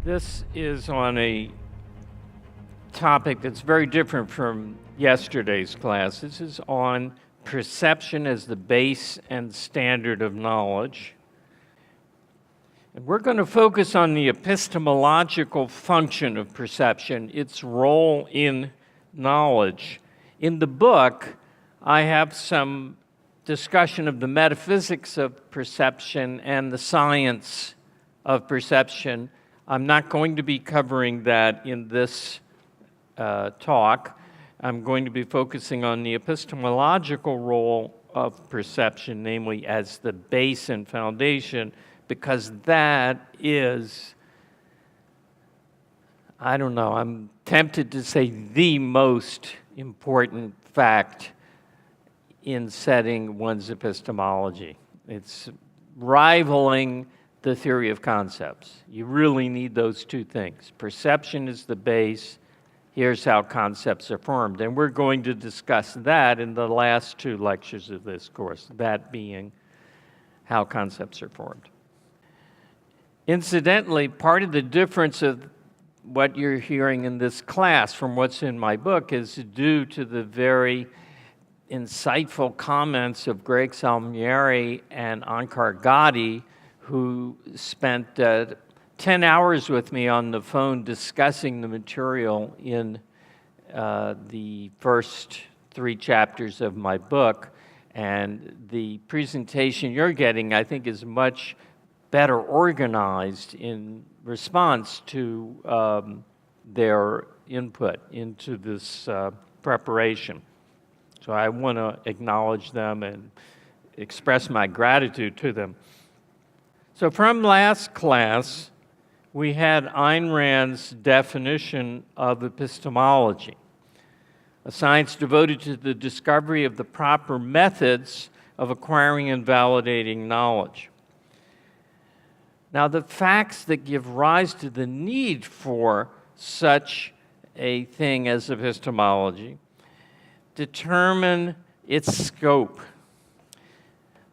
This is on a topic that's very different from yesterday's class. This is on perception as the base and standard of knowledge. And we're going to focus on the epistemological function of perception, its role in knowledge. In the book, I have some discussion of the metaphysics of perception and the science of perception. I'm not going to be covering that in this talk. I'm going to be focusing on the epistemological role of perception, namely as the base and foundation, because that is, I don't know, I'm tempted to say the most important fact in setting one's epistemology. It's rivaling the theory of concepts. You really need those two things. Perception is the base. Here's how concepts are formed. And we're going to discuss that in the last two lectures of this course, that being how concepts are formed. Incidentally, part of the difference of what you're hearing in this class from what's in my book is due to the very insightful comments of Greg Salmieri and Ankar Gadi, who spent 10 hours with me on the phone discussing the material in the first 3 chapters of my book. And the presentation you're getting, I think, is much better organized in response to their input into this preparation. So I want to acknowledge them and express my gratitude to them. So from last class, we had Ayn Rand's definition of epistemology, a science devoted to the discovery of the proper methods of acquiring and validating knowledge. Now, the facts that give rise to the need for such a thing as epistemology determine its scope.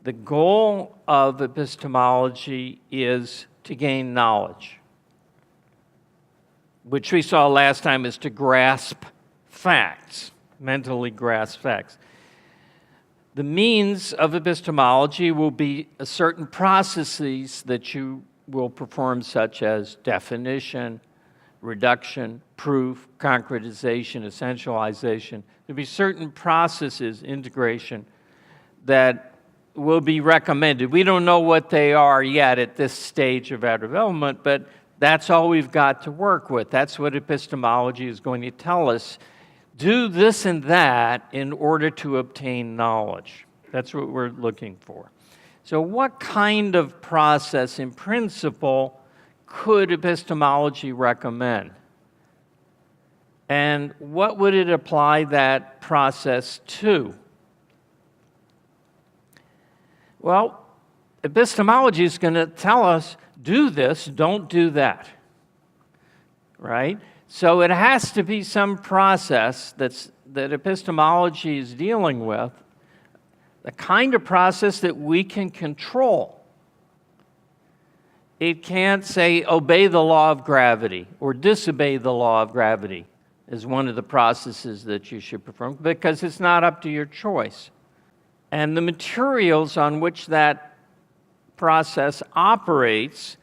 The goal of epistemology is to gain knowledge, which we saw last time is to grasp facts, mentally grasp facts. The means of epistemology will be certain processes that you will perform, such as definition, reduction, proof, concretization, essentialization. There'll be certain processes, integration, that will be recommended. We don't know what they are yet at this stage of our development, but that's all we've got to work with. That's what epistemology is going to tell us. Do this and that in order to obtain knowledge. That's what we're looking for. So what kind of process, in principle, could epistemology recommend? And what would it apply that process to? Well, epistemology is going to tell us, do this, don't do that, right? So it has to be some process that epistemology is dealing with, the kind of process that we can control. It can't say, obey the law of gravity or disobey the law of gravity as one of the processes that you should perform, because it's not up to your choice. And the materials on which that process operates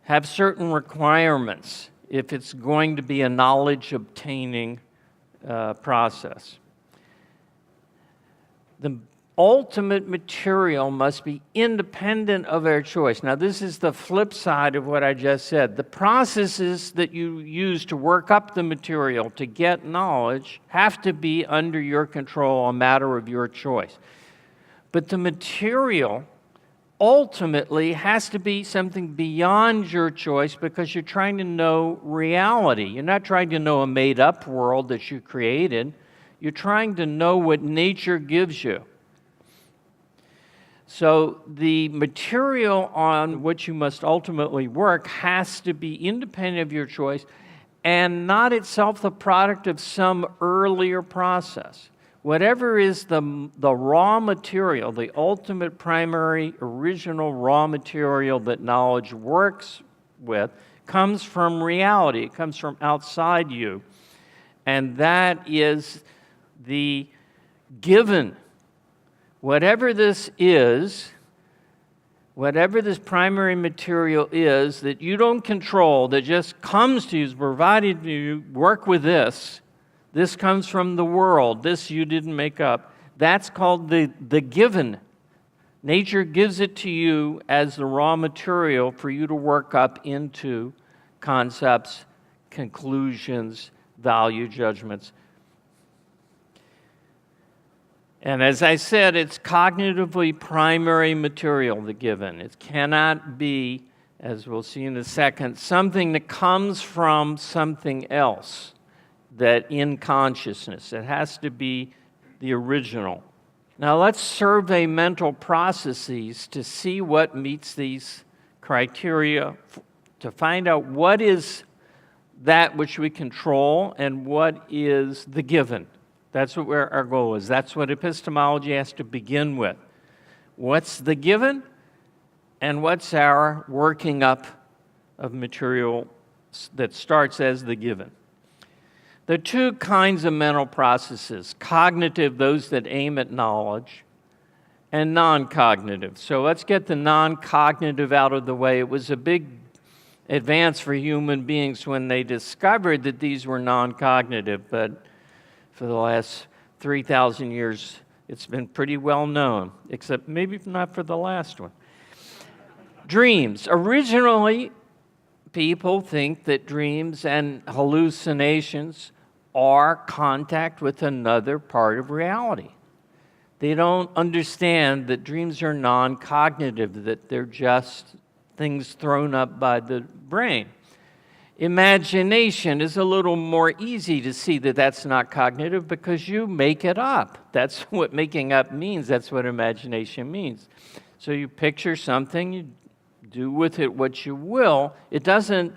have certain requirements if it's going to be a knowledge-obtaining process. The ultimate material must be independent of our choice. Now, this is the flip side of what I just said. The processes that you use to work up the material to get knowledge have to be under your control, a matter of your choice. But the material ultimately has to be something beyond your choice, because you're trying to know reality. You're not trying to know a made-up world that you created. You're trying to know what nature gives you. So the material on which you must ultimately work has to be independent of your choice and not itself the product of some earlier process. Whatever is the raw material, the ultimate primary original raw material that knowledge works with, comes from reality. It comes from outside you. And that is the given. Whatever this is, whatever this primary material is that you don't control, that just comes to you, is provided to you, work with this. This comes from the world. This you didn't make up. That's called the given. Nature gives it to you as the raw material for you to work up into concepts, conclusions, value judgments. And as I said, it's cognitively primary material, the given. It cannot be, as we'll see in a second, something that comes from something else that in consciousness. It has to be the original. Now let's survey mental processes to see what meets these criteria, to find out what is that which we control and what is the given. That's what our goal is. That's what epistemology has to begin with. What's the given and what's our working up of material that starts as the given. There are two kinds of mental processes: cognitive, those that aim at knowledge, and non-cognitive. So let's get the non-cognitive out of the way. It was a big advance for human beings when they discovered that these were non-cognitive, but for the last 3,000 years, it's been pretty well known, except maybe not for the last one. Dreams. Originally, people think that dreams and hallucinations are contact with another part of reality. They don't understand that dreams are non-cognitive, that they're just things thrown up by the brain. Imagination is a little more easy to see that that's not cognitive because you make it up. That's what making up means. That's what imagination means. So you picture something, you do with it what you will. It doesn't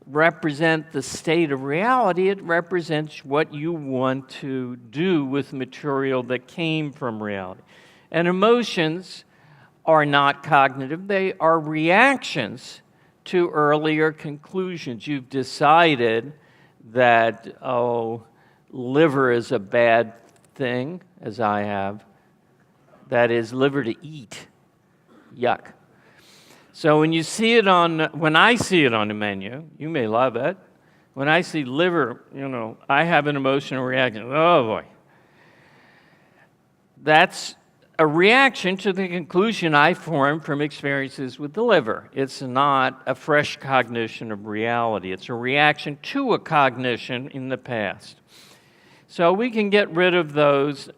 represent the state of reality. It represents what you want to do with material that came from reality. And emotions are not cognitive. They are reactions to earlier conclusions. You've decided that, liver is a bad thing, as I have. That is, liver to eat. Yuck. So when I see it on the menu, you may love it. When I see liver, I have an emotional reaction. Oh boy. That's a reaction to the conclusion I formed from experiences with the liver. It's not a fresh cognition of reality. It's a reaction to a cognition in the past. So we can get rid of those.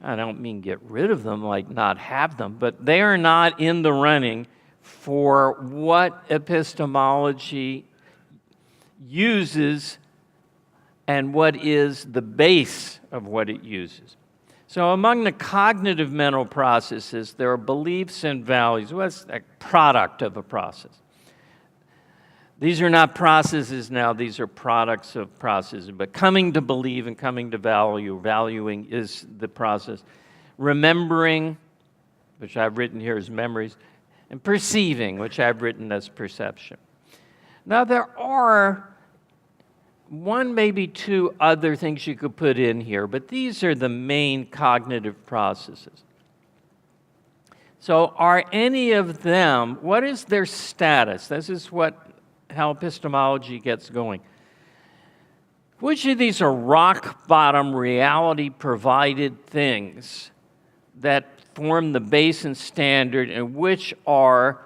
I don't mean get rid of them like not have them, but they are not in the running for what epistemology uses and what is the base of what it uses. So among the cognitive mental processes, there are beliefs and values. What's a product of a process? These are not processes now, these are products of processes. But coming to believe and coming to value, valuing is the process. Remembering, which I've written here as memories, and perceiving, which I've written as perception. Now there are one, maybe two other things you could put in here, but these are the main cognitive processes. So are any of them, what is their status? This is how epistemology gets going. Which of these are rock-bottom, reality-provided things that form the base and standard, and which are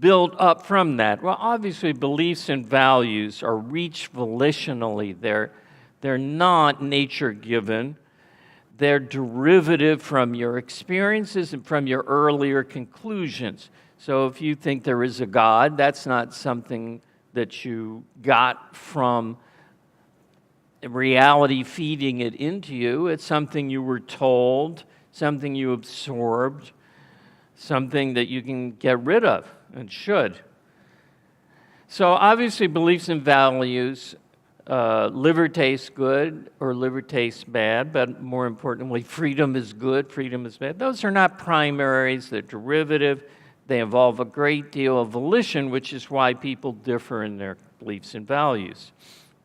built up from that? Well, obviously, beliefs and values are reached volitionally. They're not nature-given. They're derivative from your experiences and from your earlier conclusions. So if you think there is a God, that's not something that you got from reality feeding it into you. It's something you were told, something you absorbed, something that you can get rid of and should. So obviously beliefs and values, liver tastes good or liver tastes bad, but more importantly, freedom is good, freedom is bad. Those are not primaries, they're derivative. They involve a great deal of volition, which is why people differ in their beliefs and values.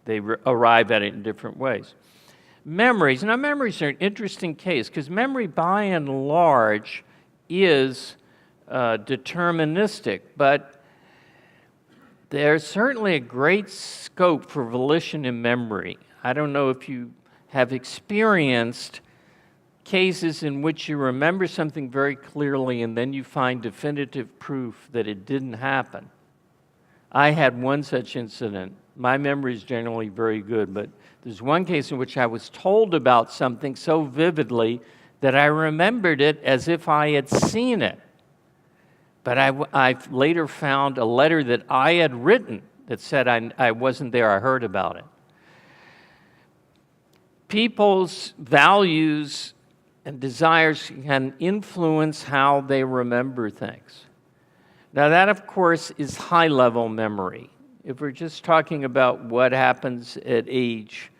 They arrive at it in different ways. Memories. Now, memories are an interesting case because memory, by and large, is deterministic, but there's certainly a great scope for volition in memory. I don't know if you have experienced cases in which you remember something very clearly and then you find definitive proof that it didn't happen. I had one such incident. My memory is generally very good, but there's one case in which I was told about something so vividly that I remembered it as if I had seen it. But I later found a letter that I had written that said I wasn't there, I heard about it. People's values and desires can influence how they remember things. Now that, of course, is high-level memory. If we're just talking about what happens at age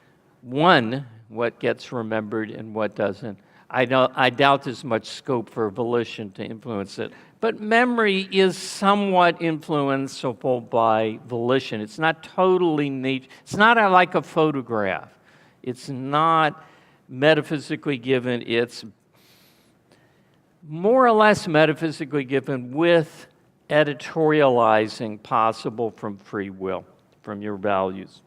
1, what gets remembered and what doesn't, I doubt there's much scope for volition to influence it. But memory is somewhat influenceable by volition. It's not totally neat. It's not like a photograph. It's not metaphysically given. It's more or less metaphysically given with editorializing possible from free will, from your values.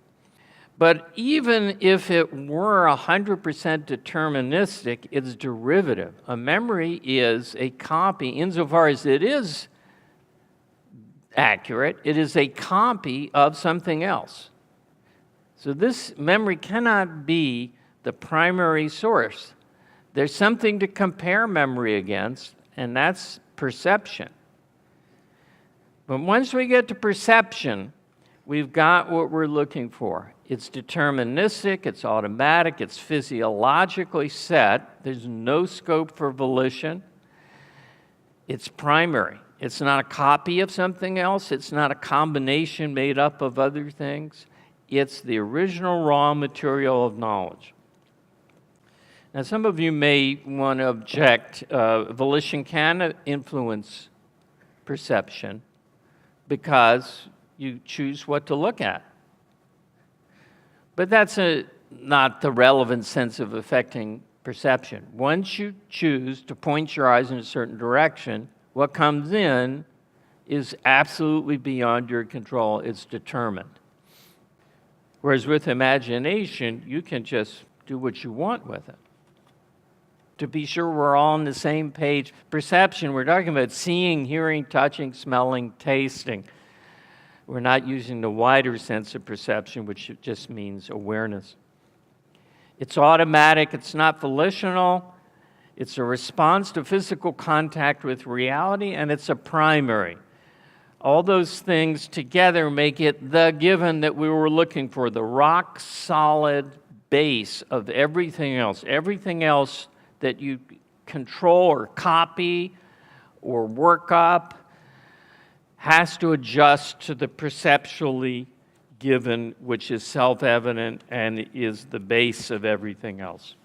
But even if it were 100% deterministic, it's derivative. A memory is a copy, insofar as it is accurate, it is a copy of something else. So this memory cannot be the primary source. There's something to compare memory against, and that's perception. But once we get to perception, we've got what we're looking for. It's deterministic, it's automatic, it's physiologically set. There's no scope for volition. It's primary. It's not a copy of something else. It's not a combination made up of other things. It's the original raw material of knowledge. Now, some of you may want to object. Volition can influence perception because you choose what to look at. But that's not the relevant sense of affecting perception. Once you choose to point your eyes in a certain direction, what comes in is absolutely beyond your control. It's determined. Whereas with imagination, you can just do what you want with it. To be sure we're all on the same page, perception, we're talking about seeing, hearing, touching, smelling, tasting. We're not using the wider sense of perception, which just means awareness. It's automatic, it's not volitional, it's a response to physical contact with reality, and it's a primary. All those things together make it the given that we were looking for, the rock-solid base of everything else. Everything else that you control or copy or work up has to adjust to the perceptually given, which is self-evident and is the base of everything else.